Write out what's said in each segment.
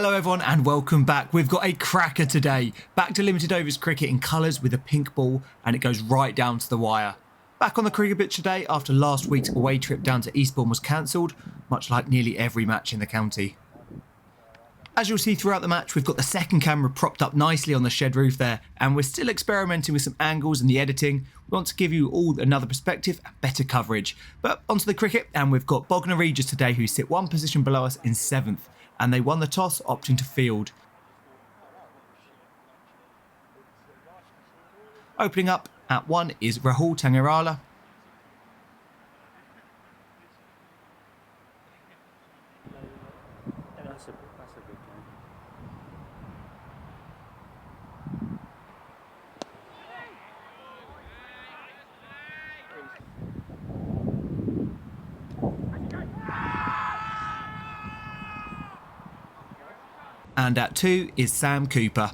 Hello everyone and welcome back. We've got a cracker today. Back to limited overs cricket in colours with a pink ball, and it goes right down to the wire. Back on the cricket pitch today after last week's away trip down to Eastbourne was cancelled, much like nearly every match in the county. As you'll see throughout the match, we've got the second camera propped up nicely on the shed roof there, and we're still experimenting with some angles and the editing. We want to give you all another perspective and better coverage. But onto the cricket, and we've got Bognor Regis today, who sit one position below us in 7th, and they won the toss, opting to field. Opening up at 1 is Rahul Tangirala. And at 2 is Sam Cooper.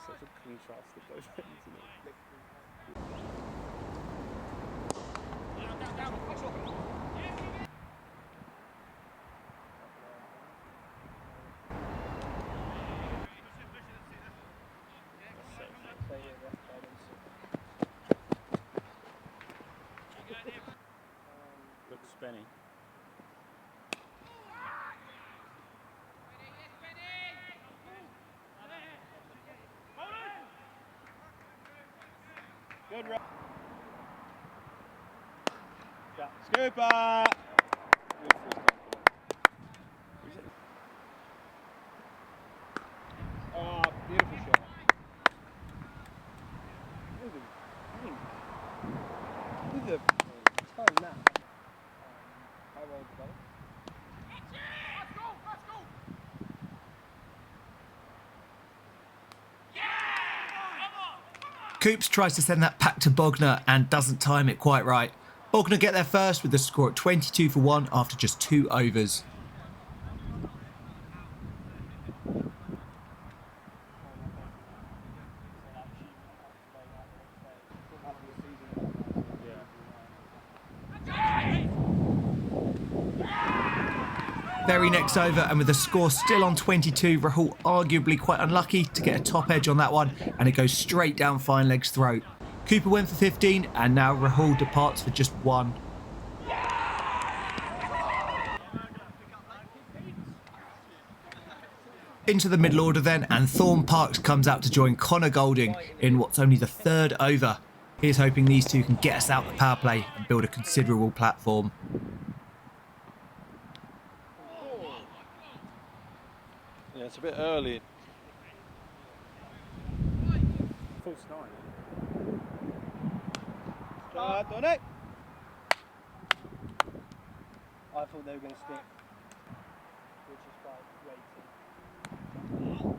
Such a contrast of both ends, isn't it? Looks spinny. Good run. Scooper! Oh, beautiful shot. With the time now. How well developed? Coops tries to send that back to Bognor and doesn't time it quite right. Bognor get there first with the score at 22 for 1 after just 2 overs. Very next over, and with the score still on 22, Rahul arguably quite unlucky to get a top edge on that one, and it goes straight down fine leg's throat. Cooper went for 15, and now Rahul departs for just 1. Into the middle order then, and Thorne Parks comes out to join Connor Golding in what's only the 3rd over. Here's hoping these two can get us out the power play and build a considerable platform. Yeah, it's a bit early. Full start. Done it. I thought they were going to stick, which is quite waiting.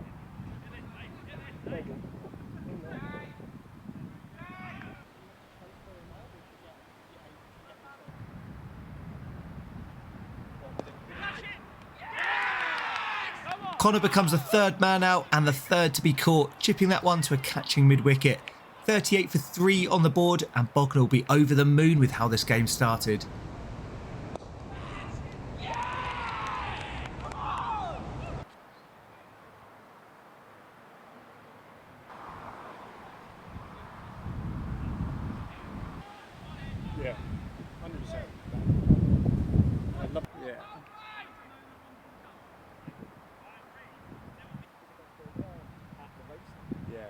Connor becomes the 3rd man out and the 3rd to be caught, chipping that one to a catching mid-wicket. 38 for 3 on the board, and Bognor will be over the moon with how this game started. Yeah, 100%. Yeah. Yeah.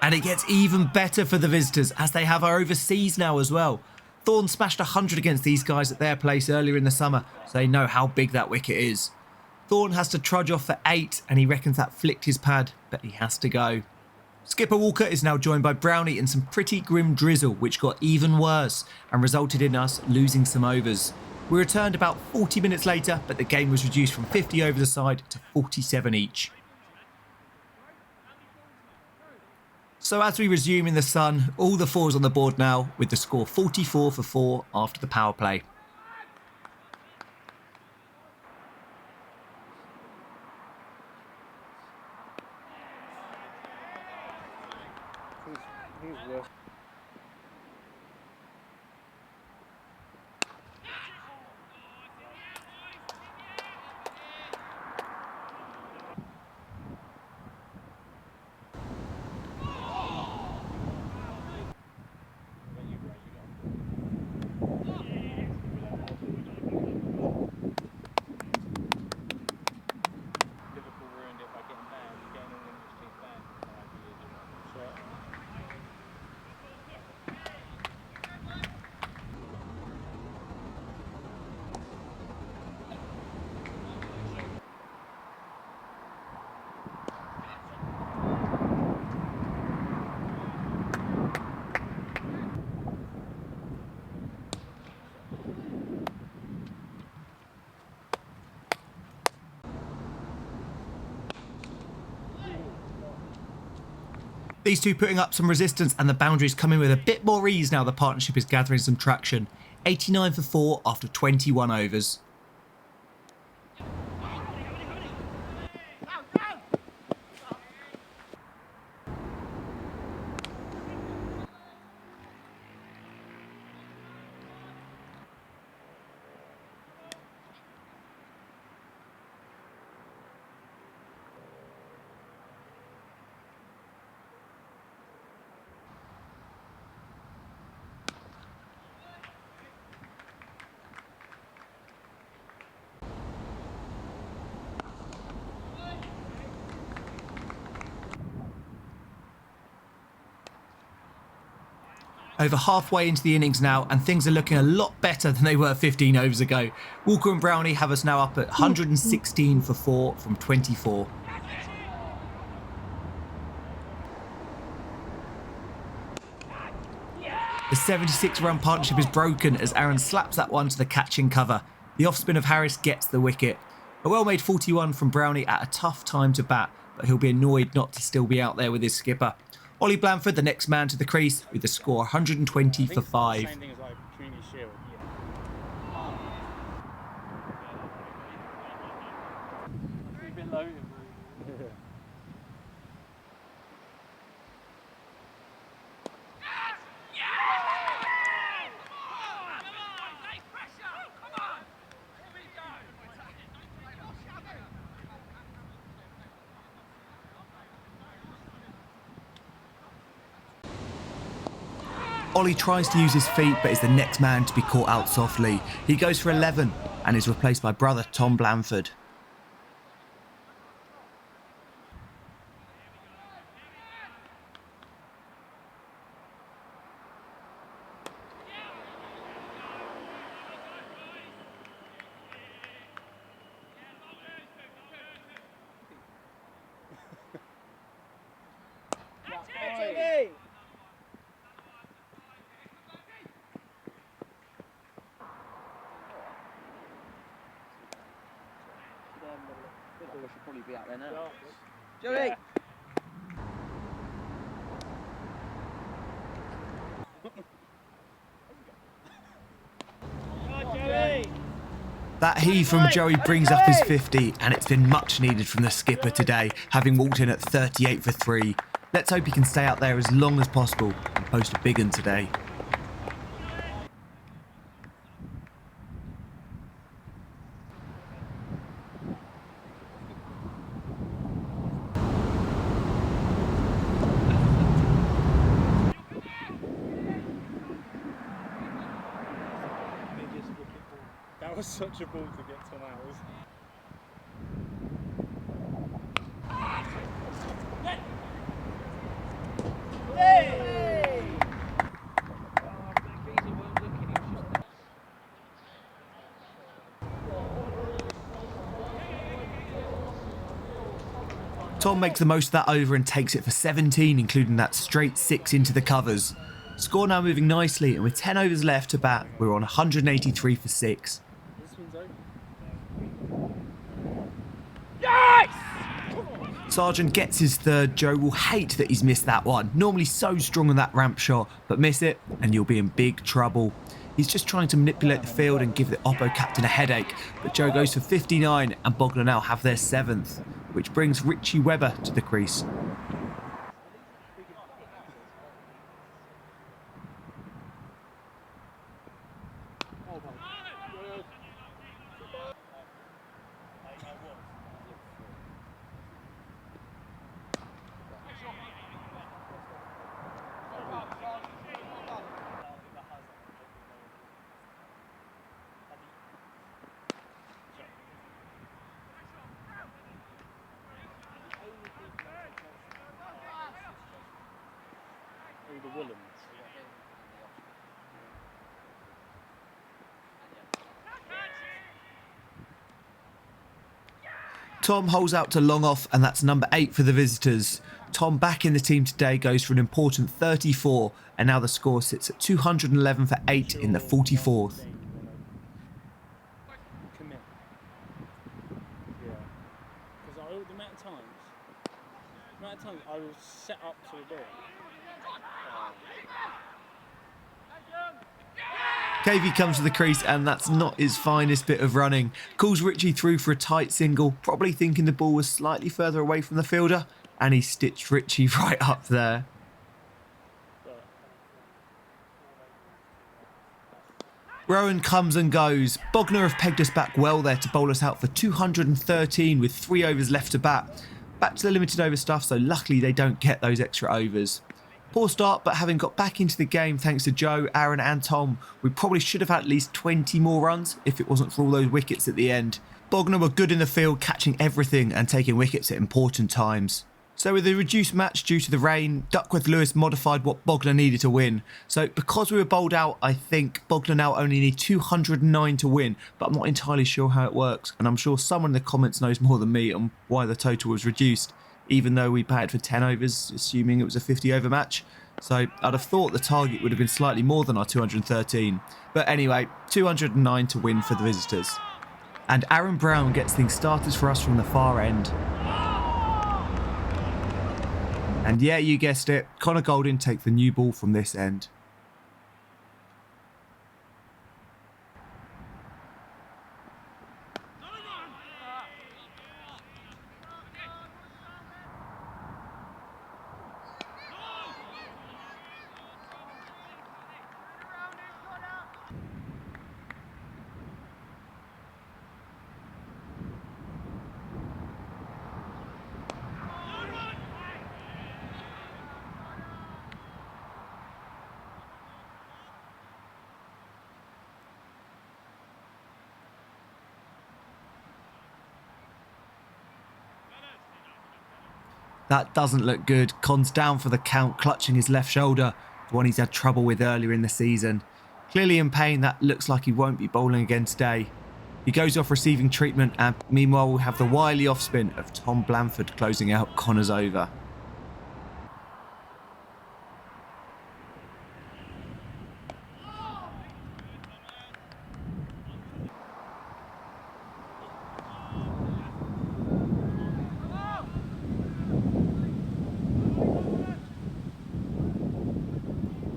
And it gets even better for the visitors as they have our overseas now as well. Thorne smashed 100 against these guys at their place earlier in the summer, so they know how big that wicket is. Thorne has to trudge off for 8 and he reckons that flicked his pad, but he has to go. Skipper Walker is now joined by Brownie in some pretty grim drizzle, which got even worse and resulted in us losing some overs. We returned about 40 minutes later, but the game was reduced from 50 overs a side to 47 each. So as we resume in the sun, all the fours on the board now, with the score 44 for 4 after the power play. These two putting up some resistance and the boundaries coming with a bit more ease now the partnership is gathering some traction. 89 for 4 after 21 overs. Over halfway into the innings now, and things are looking a lot better than they were 15 overs ago. Walker and Brownie have us now up at 116 for 4 from 24. The 76-run partnership is broken as Aaron slaps that one to the catching cover. The off-spin of Harris gets the wicket. A well-made 41 from Brownie at a tough time to bat, but he'll be annoyed not to still be out there with his skipper. Ollie Blanford, the next man to the crease, with the score 120 for 5. Same thing as like Community Shield. We've been loaded, bro. Ollie tries to use his feet, but is the next man to be caught out softly. He goes for 11 and is replaced by brother Tom Blanford. We should probably be out there now. Joey! That heave from Joey brings up his 50, and it's been much needed from the skipper today, having walked in at 38 for 3. Let's hope he can stay out there as long as possible and post a big one today. That was such a ball to get Tom out. Tom makes the most of that over and takes it for 17, including that straight 6 into the covers. Score now moving nicely, and with 10 overs left to bat, we're on 183 for 6. This one's over. Sargent gets his third. Joe will hate that he's missed that one. Normally so strong on that ramp shot, but miss it and you'll be in big trouble. He's just trying to manipulate the field and give the Oppo captain a headache, but Joe goes for 59 and Bogner now have their 7th, which brings Richie Webber to the crease. All the woolens. Tom holds out to long off, and that's number 8 for the visitors. Tom, back in the team today, goes for an important 34, and now the score sits at 211 for 8 in the 44th. Commit. Yeah. Because the amount of times I will set up to a ball. KV comes to the crease, and that's not his finest bit of running. Calls Richie through for a tight single, probably thinking the ball was slightly further away from the fielder, and he stitched Richie right up there. Rowan comes and goes. Bogner have pegged us back well there to bowl us out for 213 with 3 overs left to bat. Back to the limited over stuff, so luckily they don't get those extra overs. Poor start, but having got back into the game thanks to Joe, Aaron and Tom, we probably should have had at least 20 more runs if it wasn't for all those wickets at the end. Bogner were good in the field, catching everything and taking wickets at important times. So with the reduced match due to the rain, Duckworth-Lewis modified what Bogner needed to win. So because we were bowled out, I think Bogner now only need 209 to win, but I'm not entirely sure how it works, and I'm sure someone in the comments knows more than me on why the total was reduced, even though we batted for 10 overs, assuming it was a 50 over match. So I'd have thought the target would have been slightly more than our 213. But anyway, 209 to win for the visitors. And Aaron Brown gets things started for us from the far end. And yeah, you guessed it, Connor Golding takes the new ball from this end. That doesn't look good. Con's down for the count, clutching his left shoulder, the one he's had trouble with earlier in the season. Clearly in pain, that looks like he won't be bowling again today. He goes off receiving treatment, and meanwhile we'll have the wily offspin of Tom Blanford closing out Connor's over.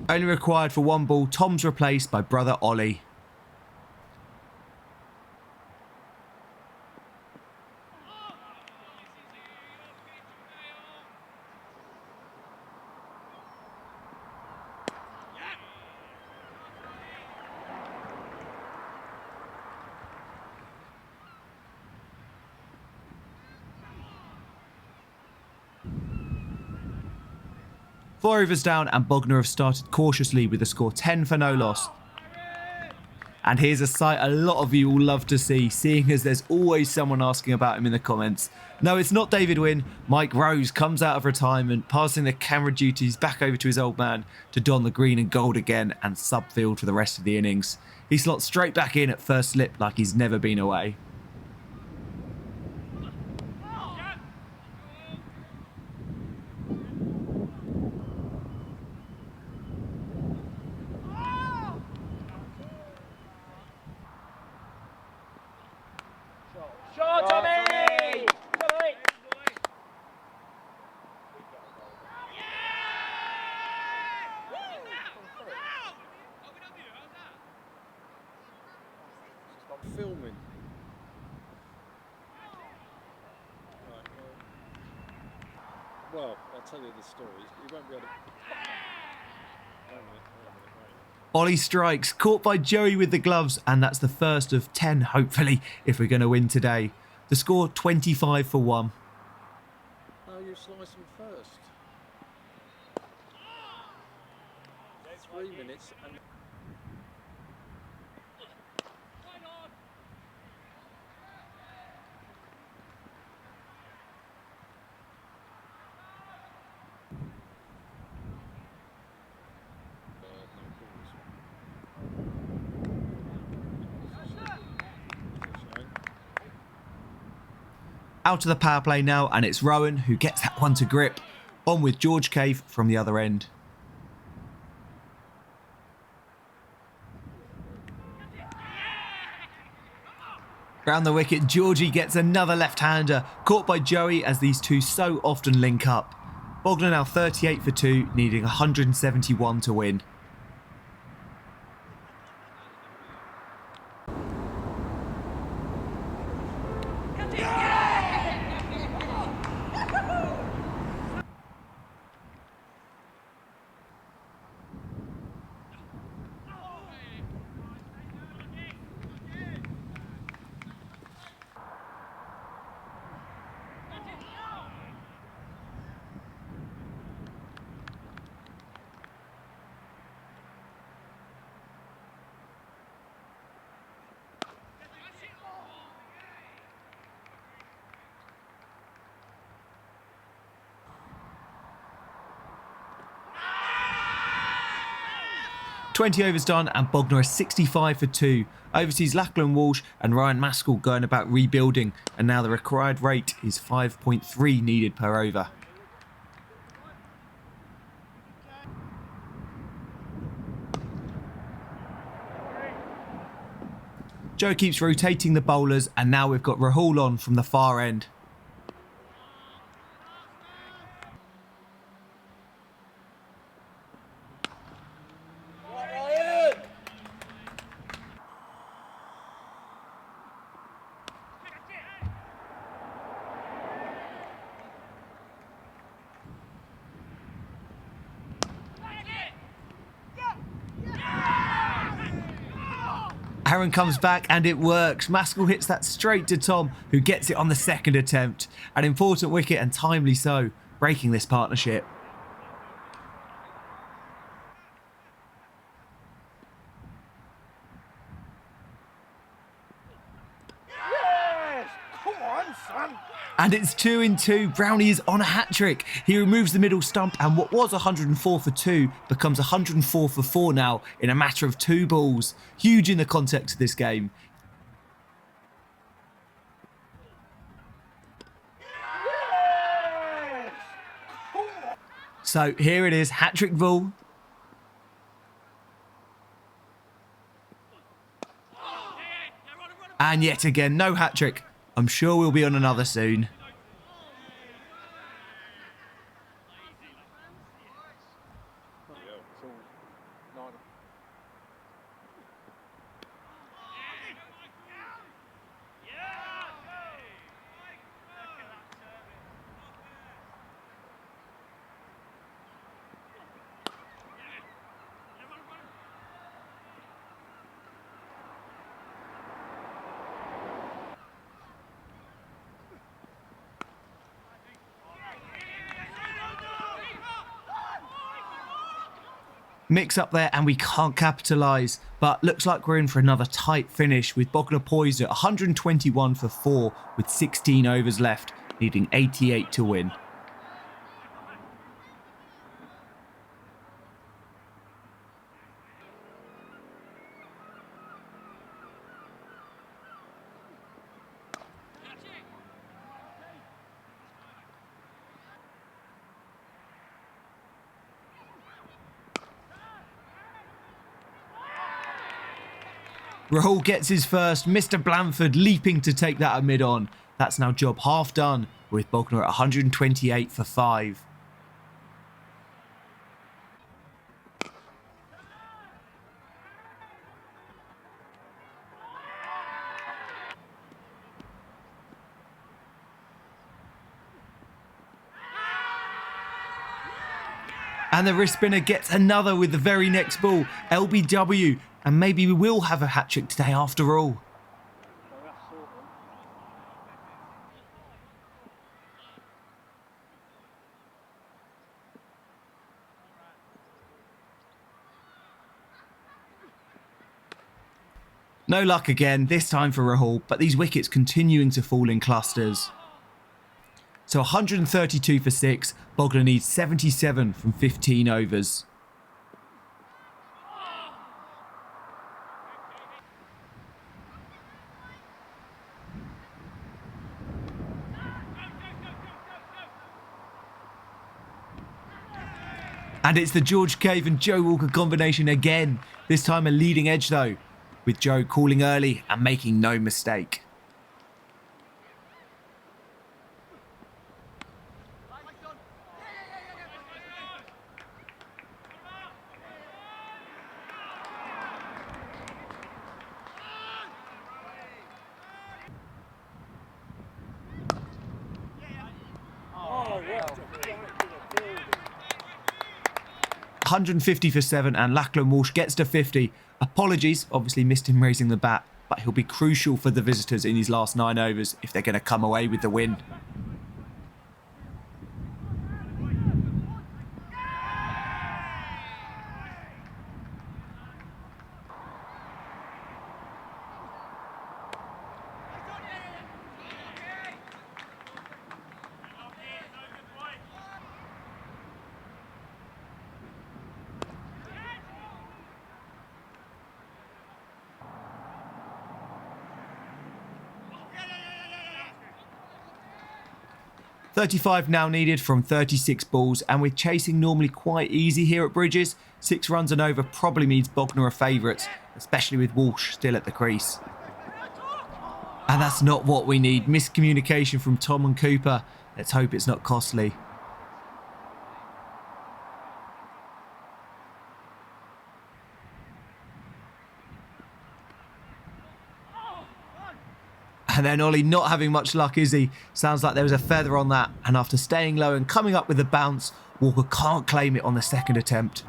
Only required for 1 ball, Tom's replaced by brother Ollie. Four overs down, and Bogner have started cautiously with the score 10 for no loss. And here's a sight a lot of you will love to see, seeing as there's always someone asking about him in the comments. No, it's not David Wynn. Mike Rose comes out of retirement, passing the camera duties back over to his old man to don the green and gold again and subfield for the rest of the innings. He slots straight back in at first slip like he's never been away. filming. Right, well, I'll tell you the story. You won't be able to... Wait a minute. Ollie strikes, caught by Joey with the gloves, and that's the first of 10, hopefully, if we're going to win today. The score 25 for 1. Oh, you slice them first. 3 minutes and... Out of the power play now, and it's Rowan who gets that one to grip. On with George Cave from the other end. Round the wicket, Georgie gets another left-hander, caught by Joey as these two so often link up. Bogner now 38 for 2, needing 171 to win. "20 overs done and Bogner is 65 for 2. Overseas Lachlan Walsh and Ryan Maskell going about rebuilding, and now the required rate is 5.3 needed per over. Joe keeps rotating the bowlers, and now we've got Rahul on from the far end. Aaron comes back and it works. Maskell hits that straight to Tom, who gets it on the second attempt. An important wicket and timely so, breaking this partnership. Yes! Come on, son! And it's 2 in 2. Brownie is on a hat-trick. He removes the middle stump, and what was 104 for 2 becomes 104 for 4 now in a matter of 2 balls. Huge in the context of this game. Yes! So here it is, hat-trick ball. And yet again, no hat-trick. I'm sure we'll be on another soon. Mix up there and we can't capitalise, but looks like we're in for another tight finish with Bogner poised at 121 for 4 with 16 overs left, needing 88 to win. Rahul gets his first, Mr. Blanford leaping to take that mid on. That's now job half done with Bogner at 128 for 5. And the wrist spinner gets another with the very next ball. LBW. And maybe we will have a hat-trick today after all. No luck again, this time for Rahul, but these wickets continuing to fall in clusters. So 132 for 6, Bogner needs 77 from 15 overs. And it's the George Cave and Joe Walker combination again, this time a leading edge though, with Joe calling early and making no mistake. Oh, yeah. 150 for 7 and Lachlan Walsh gets to 50. Apologies, obviously missed him raising the bat, but he'll be crucial for the visitors in his last 9 overs if they're going to come away with the win. .35 now needed from 36 balls, and with chasing normally quite easy here at Bridges, 6 runs and over probably means Bogner are favourites, especially with Walsh still at the crease. And that's not what we need. Miscommunication from Tom and Cooper. Let's hope it's not costly. And then Ollie not having much luck, is he? Sounds like there was a feather on that. And after staying low and coming up with a bounce, Walker can't claim it on the second attempt.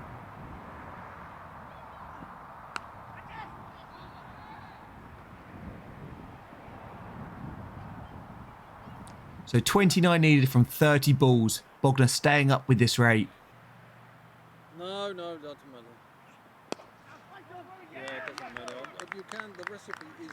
So 29 needed from 30 balls. Bogner staying up with this rate. No, doesn't matter. Yeah, it doesn't matter. If you can, the recipe is...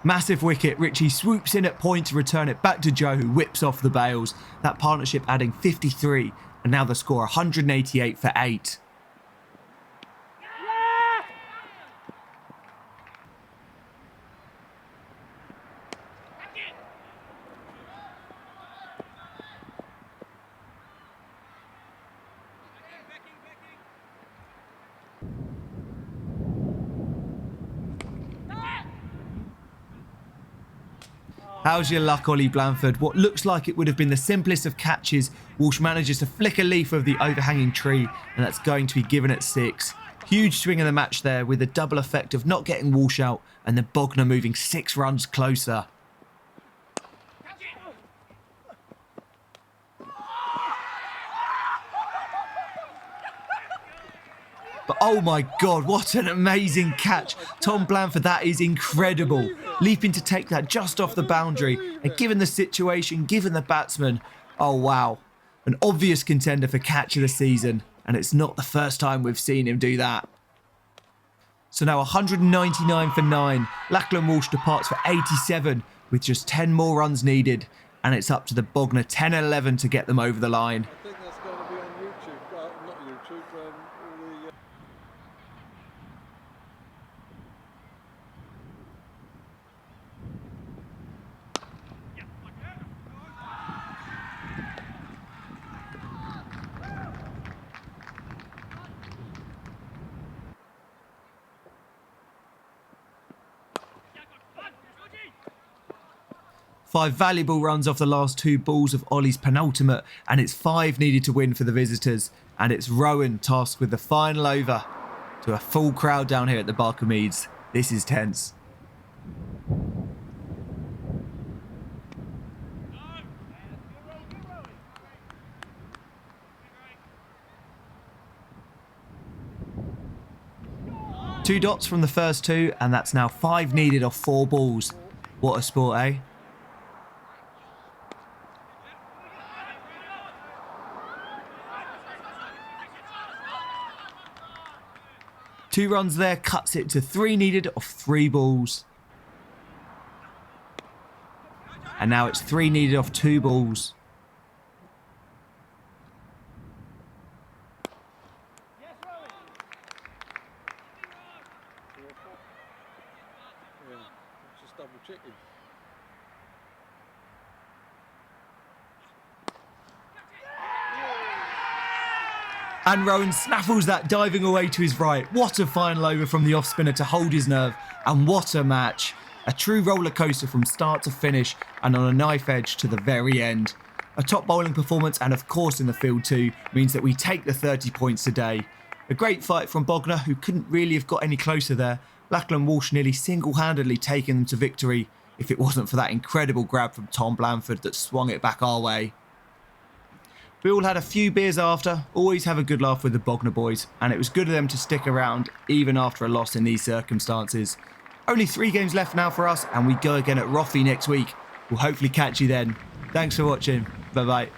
Massive wicket. Richie swoops in at point to return it back to Joe, who whips off the bails. That partnership adding 53, and now the score 188 for 8. How's your luck, Ollie Blanford? What looks like it would have been the simplest of catches. Walsh manages to flick a leaf of the overhanging tree, and that's going to be given at 6. Huge swing in the match there, with the double effect of not getting Walsh out and then Bogner moving 6 runs closer. But oh my God, what an amazing catch. Tom Blanford, that is incredible. Leaping to take that just off the boundary. And given the situation, given the batsman, oh wow. An obvious contender for catch of the season. And it's not the first time we've seen him do that. So now 199 for 9. Lachlan Walsh departs for 87 with just 10 more runs needed. And it's up to the Bogner 10-11 to get them over the line. I think that's going to be on YouTube. Not YouTube, all the... 5 valuable runs off the last 2 balls of Ollie's penultimate, and it's 5 needed to win for the visitors. And it's Rowan tasked with the final over. to a full crowd down here at the Barker Meads. This is tense. Two dots from the first two, and that's now 5 needed off 4 balls. What a sport, eh? Two runs there, cuts it to 3 needed off 3 balls. And now it's 3 needed off 2 balls. Yeah, just double checking. And Rowan snaffles that diving away to his right. What a final over from the off spinner to hold his nerve. And what a match. A true roller coaster from start to finish and on a knife edge to the very end. A top bowling performance and of course in the field too means that we take the 30 points today. A great fight from Bognor, who couldn't really have got any closer there. Lachlan Walsh nearly single-handedly taking them to victory if it wasn't for that incredible grab from Tom Blanford that swung it back our way. We all had a few beers after, always have a good laugh with the Bognor boys, and it was good of them to stick around even after a loss in these circumstances. Only 3 games left now for us, and we go again at Roffey next week. We'll hopefully catch you then. Thanks for watching. Bye bye.